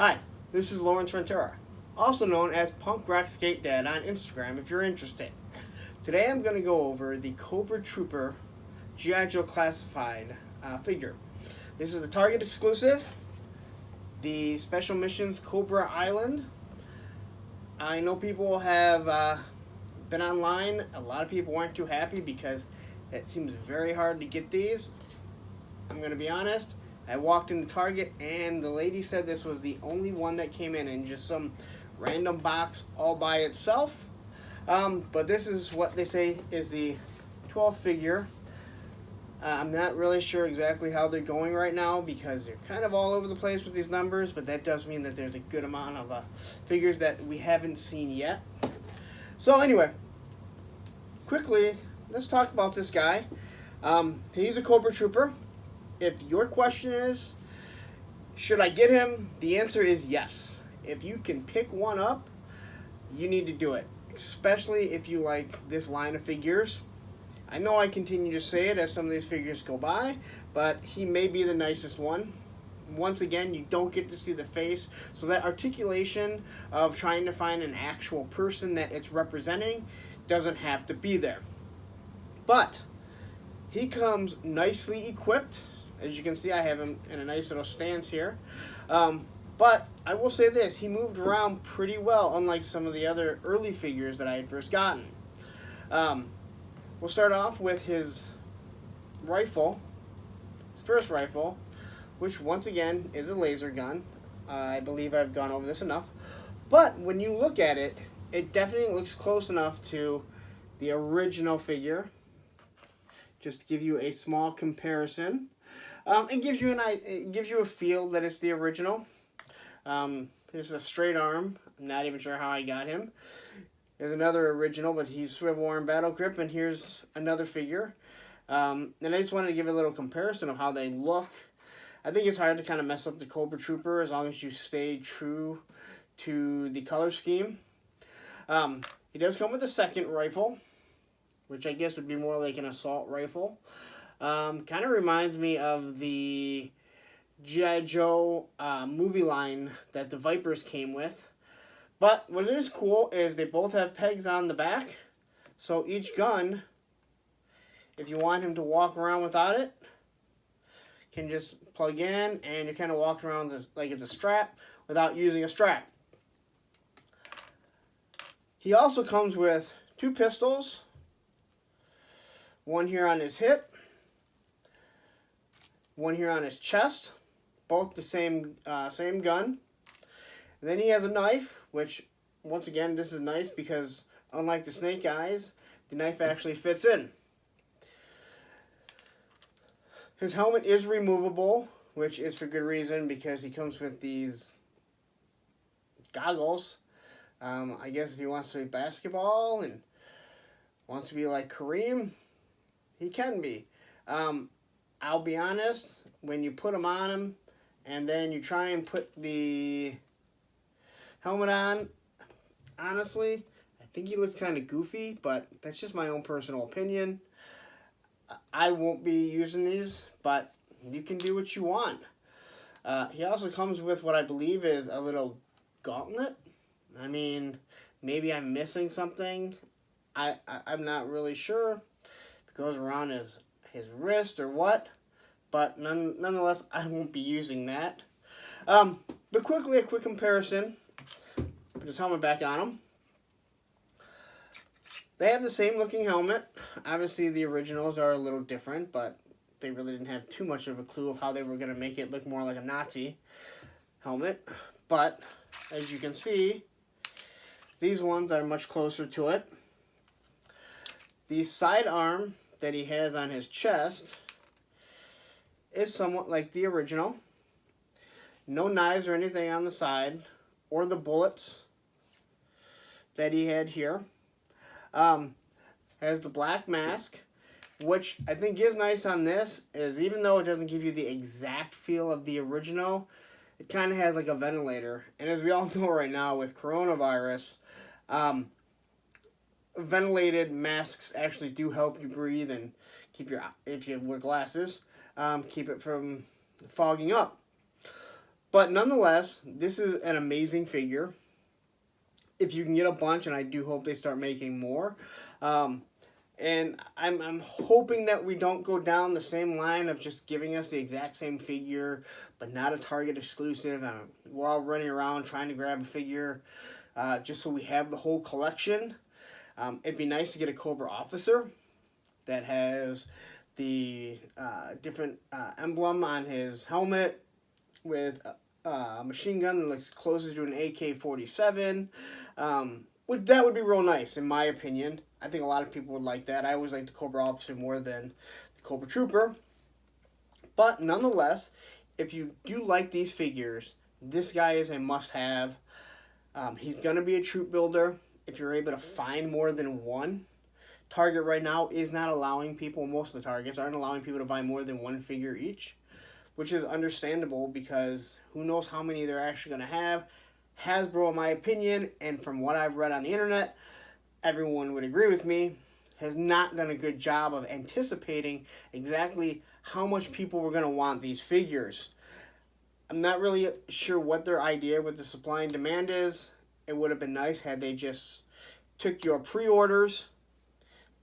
Hi, this is Lawrence Ventura, also known as Punk Rock Skate Dad on Instagram if you're interested. Today I'm going to go over the Cobra Trooper G.I. Joe Classified figure. This is the Target exclusive, the Special Missions Cobra Island. I know people have been online. A lot of people weren't too happy because it seems very hard to get these. I'm going to be honest. I walked into Target and the lady said this was the only one that came in just some random box all by itself. But this is what they say is the 12th figure. I'm not really sure exactly how they're going right now because they're kind of all over the place with these numbers, but that does mean that there's a good amount of figures that we haven't seen yet. So anyway, quickly, let's talk about this guy. He's a Cobra Trooper. If your question is, should I get him? The answer is yes. If you can pick one up, you need to do it, especially if you like this line of figures. I know I continue to say it as some of these figures go by, but he may be the nicest one. Once again, you don't get to see the face, so that articulation of trying to find an actual person that it's representing doesn't have to be there. But he comes nicely equipped. As you can see, I have him in a nice little stance here. But I will say this, he moved around pretty well, unlike some of the other early figures that I had first gotten. We'll start off with his rifle, his first rifle, which once again is a laser gun. I believe I've gone over this enough. But when you look at it, it definitely looks close enough to the original figure. Just to give you a small comparison. It gives you a feel that it's the original. This is a straight arm. I'm not even sure how I got him. There's another original, but he's swivel arm battle grip, and here's another figure. And I just wanted to give a little comparison of how they look. I think it's hard to kind of mess up the Cobra Trooper as long as you stay true to the color scheme. He does come with a second rifle, which I guess would be more like an assault rifle. Kind of reminds me of the G.I. Joe movie line that the Vipers came with. But what is cool is they both have pegs on the back. So each gun, if you want him to walk around without it, can just plug in and you kind of walk around like it's a strap without using a strap. He also comes with two pistols. One here on his hip. One here on his chest, both the same gun. And then he has a knife, which, once again, this is nice because, unlike the Snake Eyes, the knife actually fits in. His helmet is removable, which is for good reason because he comes with these goggles. I guess if he wants to play basketball and wants to be like Kareem, he can be. I'll be honest, when you put them on him and then you try and put the helmet on, honestly, I think he looks kind of goofy, but that's just my own personal opinion. I won't be using these, but you can do what you want. He also comes with what I believe is a little gauntlet. I mean, maybe I'm missing something. I'm not really sure if it goes around his wrist or what, but nonetheless, I won't be using that. But quickly, a quick comparison. Put his helmet back on him. They have the same looking helmet. Obviously, the originals are a little different, but they really didn't have too much of a clue of how they were going to make it look more like a Nazi helmet. But, as you can see, these ones are much closer to it. The sidearm that he has on his chest is somewhat like the original. No knives or anything on the side, or the bullets that he had here. Has the black mask, which I think is nice on this, is even though it doesn't give you the exact feel of the original, it kind of has like a ventilator. And as we all know right now with coronavirus, ventilated masks actually do help you breathe and keep if you wear glasses, keep it from fogging up. But nonetheless, this is an amazing figure. If you can get a bunch, and I do hope they start making more. And I'm hoping that we don't go down the same line of just giving us the exact same figure, but not a Target exclusive. We're all running around trying to grab a figure just so we have the whole collection. It'd be nice to get a Cobra officer that has the different emblem on his helmet with a machine gun that looks closer to an AK-47. That would be real nice, in my opinion. I think a lot of people would like that. I always like the Cobra Officer more than the Cobra Trooper. But nonetheless, if you do like these figures, this guy is a must-have. He's going to be a troop builder if you're able to find more than one. Target right now is not allowing people, most of the Targets aren't allowing people to buy more than one figure each, which is understandable because who knows how many they're actually going to have. Hasbro, in my opinion, and from what I've read on the internet, everyone would agree with me, has not done a good job of anticipating exactly how much people were going to want these figures. I'm not really sure what their idea with the supply and demand is. It would have been nice had they just took your pre-orders,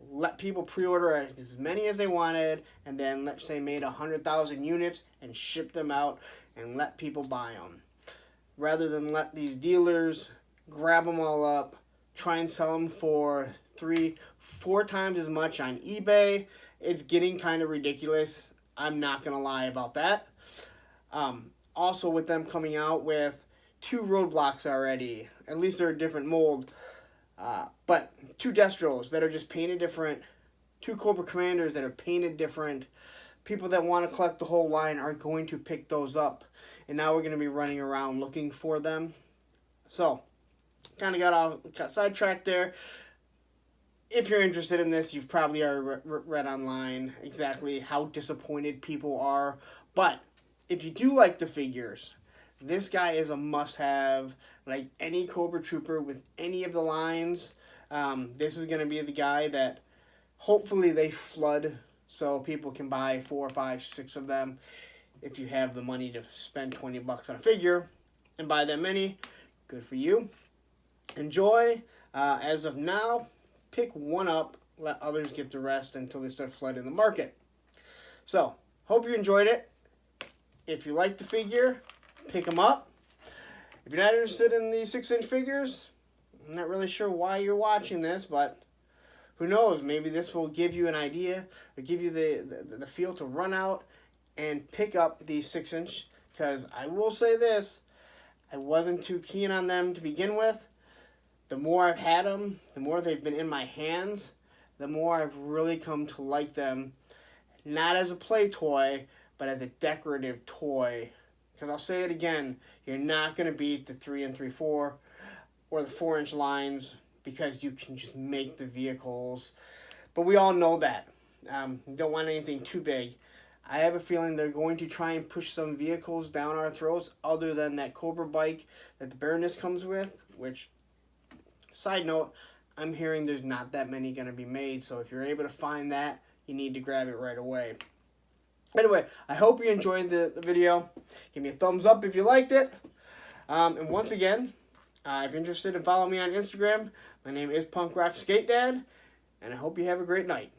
let people pre-order as many as they wanted, and then let's say made 100,000 units and shipped them out and let people buy them. Rather than let these dealers grab them all up, try and sell them for 3-4 times as much on eBay. It's getting kind of ridiculous. I'm not going to lie about that. Also, with them coming out with 2 roadblocks already, at least they're a different mold, but 2 Destros that are just painted different, 2 Cobra Commanders that are painted different. People that want to collect the whole line are going to pick those up, and now we're going to be running around looking for them. So, kind of got sidetracked there. If you're interested in this, you've probably already read online exactly how disappointed people are. But if you do like the figures, this guy is a must-have. Like any Cobra Trooper with any of the lines, this is going to be the guy that hopefully they flood so people can buy 4, 5, 6 of them. If you have the money to spend $20 on a figure and buy that many, good for you. Enjoy. As of now, pick one up, let others get the rest until they start flooding the market. So, hope you enjoyed it. If you like the figure, pick them up. If you're not interested in the 6-inch figures, I'm not really sure why you're watching this, but who knows, maybe this will give you an idea or give you the feel to run out and pick up these 6-inch, because I will say this, I wasn't too keen on them to begin with. The more I've had them, the more they've been in my hands, the more I've really come to like them, not as a play toy, but as a decorative toy. Because I'll say it again, you're not going to beat the 3 and 3/4 or the 4-inch lines because you can just make the vehicles. But we all know that. You don't want anything too big. I have a feeling they're going to try and push some vehicles down our throats other than that Cobra bike that the Baroness comes with, which, side note, I'm hearing there's not that many going to be made, so if you're able to find that, you need to grab it right away. Anyway, I hope you enjoyed the video. Give me a thumbs up if you liked it. And once again, if you're interested in following me on Instagram, my name is Punk Rock Skate Dad, and I hope you have a great night.